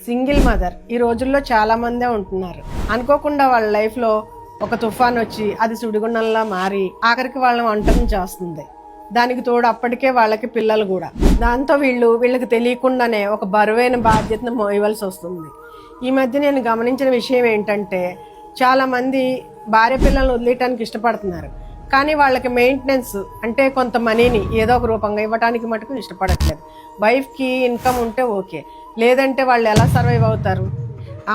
Single mother ఈ రోజుల్లో చాలా మందే ఉంటున్నారు. అనుకోకుండా వాళ్ళ లైఫ్లో ఒక తుఫాన్ వచ్చి అది సుడిగుండంలా మారి ఆఖరికి వాళ్ళని ఒంటరిని చేస్తుంది. దానికి తోడు అప్పటికే వాళ్ళకి పిల్లలు కూడా. దాంతో వీళ్ళకి తెలియకుండానే ఒక బరువైన బాధ్యతను మోయవలసి వస్తుంది. ఈ మధ్య నేను గమనించిన విషయం ఏంటంటే, చాలా మంది భార్య పిల్లలను వదిలేయటానికి ఇష్టపడుతున్నారు, కానీ వాళ్ళకి మెయింటెనెన్స్ అంటే కొంత మనీని ఏదో ఒక రూపంగా ఇవ్వడానికి మటుకు ఇష్టపడట్లేదు. వైఫ్కి ఇన్కమ్ ఉంటే ఓకే, లేదంటే వాళ్ళు ఎలా సర్వైవ్ అవుతారు?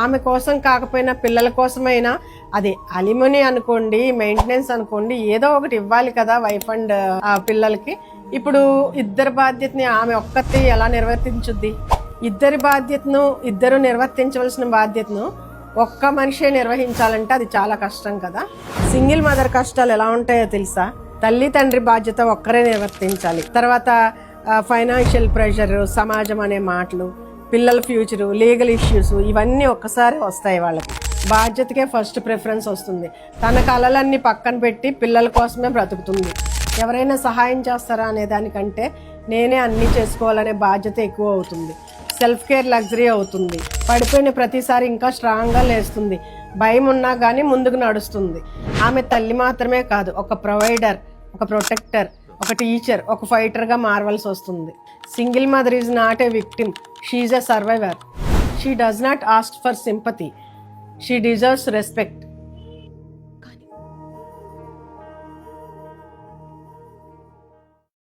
ఆమె కోసం కాకపోయినా పిల్లల కోసమైనా, అది అలిమనీ అనుకోండి, మెయింటెనెన్స్ అనుకోండి, ఏదో ఒకటి ఇవ్వాలి కదా వైఫ్ అండ్ పిల్లలకి. ఇప్పుడు ఇద్దరి బాధ్యతని ఆమె ఒక్కతే ఎలా నిర్వర్తించుద్ది? ఇద్దరు నిర్వర్తించవలసిన బాధ్యతను ఒక్క మనిషే నిర్వహించాలంటే అది చాలా కష్టం కదా. సింగిల్ మదర్ కష్టాలు ఎలా ఉంటాయో తెలుసా? తల్లి తండ్రి బాధ్యత ఒక్కరే నిర్వర్తించాలి. తర్వాత ఫైనాన్షియల్ ప్రెషర్, సమాజం అనే మాటలు, పిల్లల ఫ్యూచరు, లీగల్ ఇష్యూస్, ఇవన్నీ ఒక్కసారి వస్తాయి. వాళ్ళకి బాధ్యతకే ఫస్ట్ ప్రిఫరెన్స్ వస్తుంది. తన కలలన్నీ పక్కన పెట్టి పిల్లల కోసమే బ్రతుకుతుంది. ఎవరైనా సహాయం చేస్తారా అనే దానికంటే నేనే అన్నీ చేసుకోవాలనే బాధ్యత ఎక్కువ అవుతుంది. సెల్ఫ్ కేర్ లగ్జరీ అవుతుంది. పడిపోయిన ప్రతిసారి ఇంకా స్ట్రాంగ్గా లేస్తుంది. భయం ఉన్నా కానీ ముందుకు నడుస్తుంది. ఆమె తల్లి మాత్రమే కాదు, ఒక ప్రొవైడర్, ఒక ప్రొటెక్టర్, ఒక టీచర్, ఒక ఫైటర్గా మారవలసి వస్తుంది. Single mother is not a victim, she is a survivor. She does not ask for sympathy, she deserves respect.